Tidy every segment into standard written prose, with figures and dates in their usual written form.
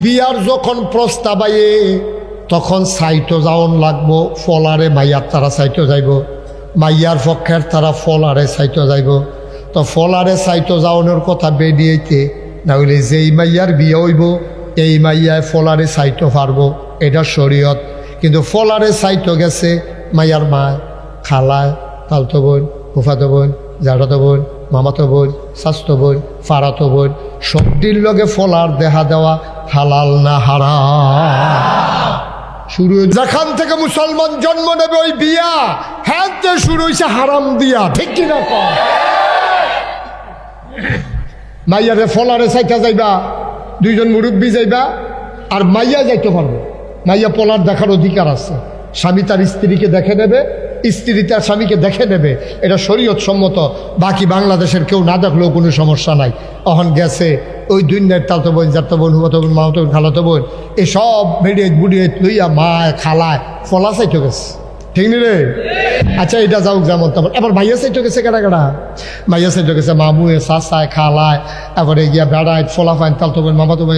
বিয়ার যখন প্রস্তাব আয়ে তখন সাইটো যাওন লাগবো, ফলারে মাইয়ার তারা সাইটো যাইব, মাইয়ার পক্ষের তারা ফলারে সাইটো যাইব। তো ফলারে সাইটো যাওনের কথা বেরিয়েতে না হইলে যেই মাইয়ার বিয়ে হইব এই মাইয়ায় ফলারে সাইটো পারবো, এটা শরীয়ত। কিন্তু ফলারে সাইটো গেছে মাইয়ার মা, খালায়, তালতো বোন, ফুফাতো বোন, জাড়াতো বোন, মামাতো বোন, স্বাস্থ্য বোন, ফারাতো বোন, সবটির লগে ফলার দেখা দেওয়া হালাল না হারাম? শুরু যেখান থেকে মুসলমান জন্ম নেবে ওই বিয়া হ্যাঁ শুরু হয়েছে হারাম দিয়া, ঠিক কিনা? মাইয়ারে ফলারে সাইটা যাইবা, দুইজন মুরব্বী যাইবা, আর মাইয়া যাইতে পারবে। মাইয়া পলার দেখার অধিকার আছে, স্বামী তার স্ত্রীকে দেখে নেবে, স্ত্রী তার স্বামীকে দেখে নেবে, এটা শরীয়ত সম্মত। বাকি বাংলাদেশের কেউ না দেখলেও কোনো সমস্যা নাই। অহন গেছে ওই দুনিয়ার তালতো বোন, জাতো বোন, হুমাতো বোন, মামাতো বোন, খালাতো বোন, এসব বেড়িয়ে বুড়িয়ে লইয়া মায় খালায় ফলা চাইতে গেছে, ঠিক নি রে? আচ্ছা এটা যাও যেমন তেমন। এবার ভাইয়া সাইটো গেছে কেনা কেনা, ভাইয়া সাইটো গেছে মামুয়ে, চাচায়, খালায়, এবারে গিয়া বেড়ায়, ফলা ফাইন, তালতো বোন, মামাতো বোন,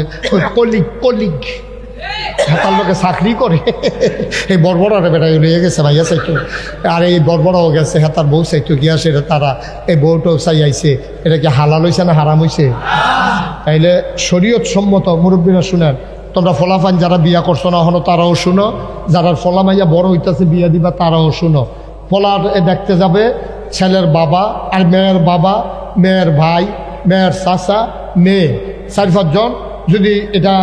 কলিগ কলিগ তার লোকে চাকরি করে, এই বড়বড়ারে বেড়াই লইয়ে গেছে ভাইয়া চাইতো। আর এই বড়বড়াও গেছে হ্যাঁ তার বউ চাইতো গিয়া, সেটা তারা এই বউটাও চাই আইছে। এটা কি হালাল হইছে না হারাম হইছে? তাইলে শরীয়ত সম্মত। মুরব্বীরা শুনেন, তোমরা ফলাফান যারা বিয়া করছো না হলো তারাও শুনো, যারা ফলা মাইয়া বড় হইতেছে বিয়া দিবা তারাও শুনো। ফলার দেখতে যাবে ছেলের বাবা আর মেয়ের বাবা, মেয়ের ভাই, মেয়ের চাচা, মেয়ে, 4-5 জন। যদি এটা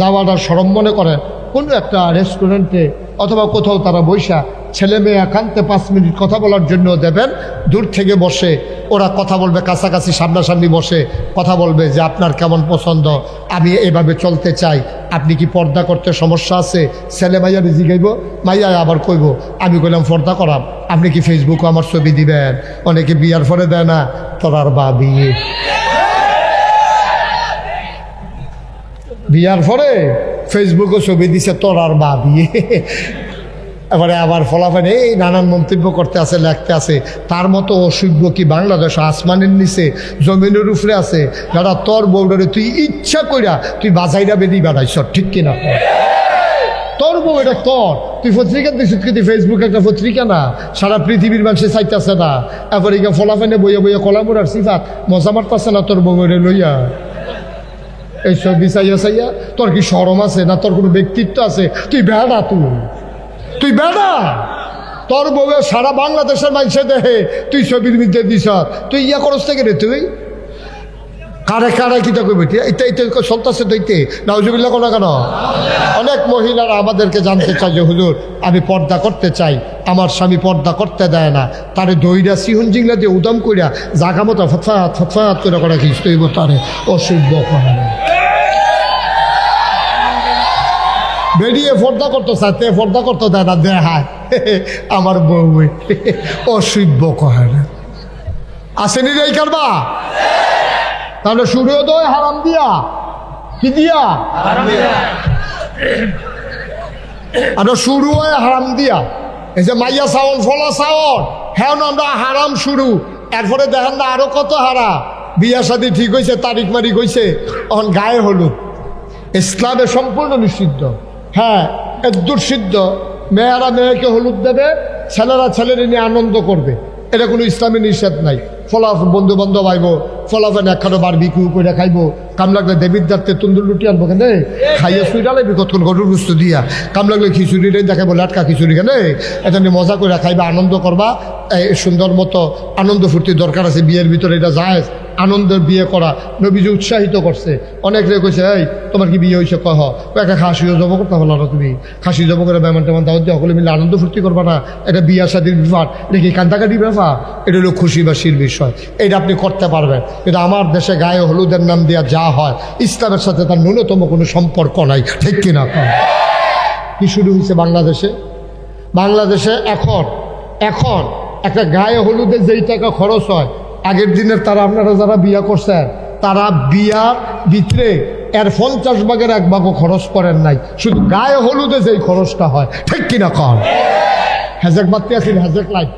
যাওয়াটা সরম মনে করে কোনো একটা রেস্টুরেন্টে অথবা কোথাও তারা বৈশা ছেলে মেয়ে একান্তে 5 মিনিট কথা বলার জন্য দেবেন। দূর থেকে বসে ওরা কথা বলবে, কাছাকাছি সামনাসামনি বসে কথা বলবে যে আপনার কেমন পছন্দ, আমি এভাবে চলতে চাই, আপনি কি পর্দা করতে সমস্যা আছে? ছেলে মাইয়া জিগাইব, মাইয়া আবার কইব আমি কইলাম পর্দা করাম, আপনি কি ফেসবুকে আমার ছবি দিবেন? অনেকে বিয়ার পরে দেয় না, তোরার বা বিয়ে, বিয়ার পরে ফেসবুকে ছবি দিছে তোরার বা বিয়ে। এবারে আবার ফলাফল এই নানান মন্তব্য করতে আছে, লিখতে আছে। তার মতো অসভ্য কি বাংলাদেশ? আসমানের নিচে জমিনের উপরে আছে যারা তোর বউডারে তুই ইচ্ছা কইরা তুই বাজাইরা বেদি বাড়াইছ, ঠিক কিনা? তোর বউ, এটা তোর, তুই পত্রিকা দিস কিন্তু ফেসবুক একটা পত্রিকা না, সারা পৃথিবীর মানুষে চাইতেছে না। এরপরে ফলাফানে বইয়া বইয়া কলামুরার সিফাত মজা মারতেছে না তোর বউরে লইয়া। এইসব বিচাইয়া চাইয়া তোর কি শরম আছে না? তোর কোনো ব্যক্তিত্ব আছে? তুই বেড়া, তুই বেড়া। তোর বউয়ে সারা বাংলাদেশের মানুষে দেহে তুই ছবির মধ্যে দিস, তুই ইয়া করস থেকে রে, তুই কারে কারে কিতা কইবি? এটা সন্তাসে দইতে নাউজুবিল্লাহ কোনো কেন? অনেক মহিলারা আমাদেরকে জানতে চায় যে হুজুর আমি পর্দা করতে চাই, আমার স্বামী পর্দা করতে দেয় না, তারে দইরা সিহুন জিংলা দিয়ে উদম কইরা জাগা মতো ফতফাত ফতফাত করে করা খিস্ত হইব, তারে অসভ্য করে বেরিয়ে পর্দা করতো চাইতে পর্দা করতো দেয় না, দেখায় আমার বউ অসভ্য কহে না। আসেনি রে কারবা? তাহলে সূর্যোদয় হারাম দিয়া, কি দিয়া? আর শুরু হয় হারাম দিয়া। এই যে মাইয়া চাউল, ফলা চাউল, হ্যাঁ আমরা হারাম শুরু। এরপরে দেখেন না আরো কত হারা। বিয়া শাদী ঠিক হয়েছে, তারিখ মারিক হয়েছে, এখন গায়ে হলুদ ইসলামে সম্পূর্ণ নিষিদ্ধ। হ্যাঁ একদূর সিদ্ধ, মেয়েরা মেয়েকে হলুদ দেবে, ছেলেরা ছেলের নিয়ে আনন্দ করবে, এটা কোনো ইসলামী নিষেধ নাই। ফলা বন্ধু বান্ধব আইব, ফলাফেন একখানো বার বিক্রি করে খাইব, কাম লাগলে দেবীর দাঁতে তন্দুর লুটি আনবো কেন, খাইয়ে সুইটা লাগবে কতক্ষণ গরুর গুস্ত দিয়া, কাম লাগলে খিচুড়িটাই দেখাবো, লাটকা খিচুড়ি কেন, এটা নিয়ে মজা করে খাইবা, আনন্দ করবা। সুন্দর মতো আনন্দ ফুর্তির দরকার আছে, বিয়ের ভিতরে এটা জায়েজ। আনন্দের বিয়ে করা নবীজি উৎসাহিত করছে। অনেক রে কইছে এই তোমার কি বিয়ে হয়েছে? কহ একটা খাসিও জব করতে হলো না, তুমি খাসি জব করে মেহমান টেমান দাওয়াত দিয়ে সকলে মিলে আনন্দ ফুর্তি করবা না? এটা বিয়া শাদীর ব্যাপার, এটা কি কান্দাকাটি ব্যাপার? এটা হলো খুশি বাসির বিষয়, এটা আপনি করতে পারবেন। কিন্তু আমার দেশে গায়ে হলুদের নাম দিয়া যা হয় ইসলামের সাথে তার ন্যূনতম কোনো সম্পর্ক নাই, ঠিক কিনা? কি শুরু হয়েছে বাংলাদেশে? বাংলাদেশে এখন একটা গায়ে হলুদের যেই টাকা খরচ হয়, আগের দিনের তারা আপনারা যারা বিয়া করছেন তারা বিয়ার ভিতরে এর 50 ভাগের 1 ভাগও খরচ করেন নাই, শুধু গায়ে হলুদে যেই খরচটা হয়, ঠিক কিনা? কন হেজেক বাতি আছিল, হেজেক লাইট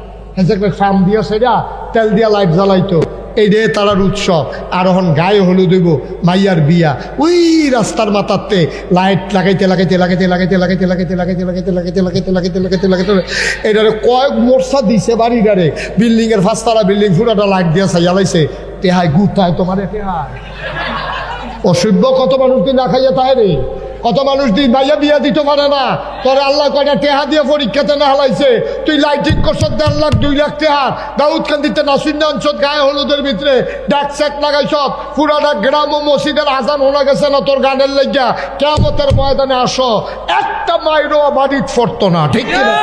ফার্ম দিয়া সেটা তেল দিয়া লাইট জ্বালাইতো, এই রে তারার উৎসব। আর এখন গায়ে হলুদ হইব, মাইয়ার বিয়া। ওই রাস্তার মাথাতে লাইট লাগাইতে লাগাইতে লাগাইতে লাগাইতে লাগাইতে লাগাইতে লাগাইতে লাগাইতে লাগাইতে লাগাইতে লাগাইতে লাগাইতে লাগাইতে এটারে কয়েক মোর্চা দিছে বাড়িটারে, বিল্ডিংয়ের ফাঁসতলা বিল্ডিং পুরাটা লাইট দিয়া ছাইয়া লাইছে। টেহায় গুতায় তোমার টেহায় অসভ্য। কত মানুষ দিন না খাইয়া তাই রে, কত মানুষ দিন ভাইয়া বিয়া দিতে পারে না। তোর আল্লাহ কয়টা টেহা দিয়ে পরীক্ষাতে না হালাইছে, তুই লাইটিং করছ 1.5 লাখ 2 লাখ টেহার। দাউদকান্দিতে নাসিন্না অঞ্চল গায়ে হলুদের ভিতরে ডাক সেট লাগাইছ, পুরাটা গ্রাম ও মসজিদের আজান হোনা গেছে না তোর গানের লাগিয়া। কিয়ামতের ময়দানে আসো, একটা মাইরও বাড়িত ফরতো না, ঠিক কিনা?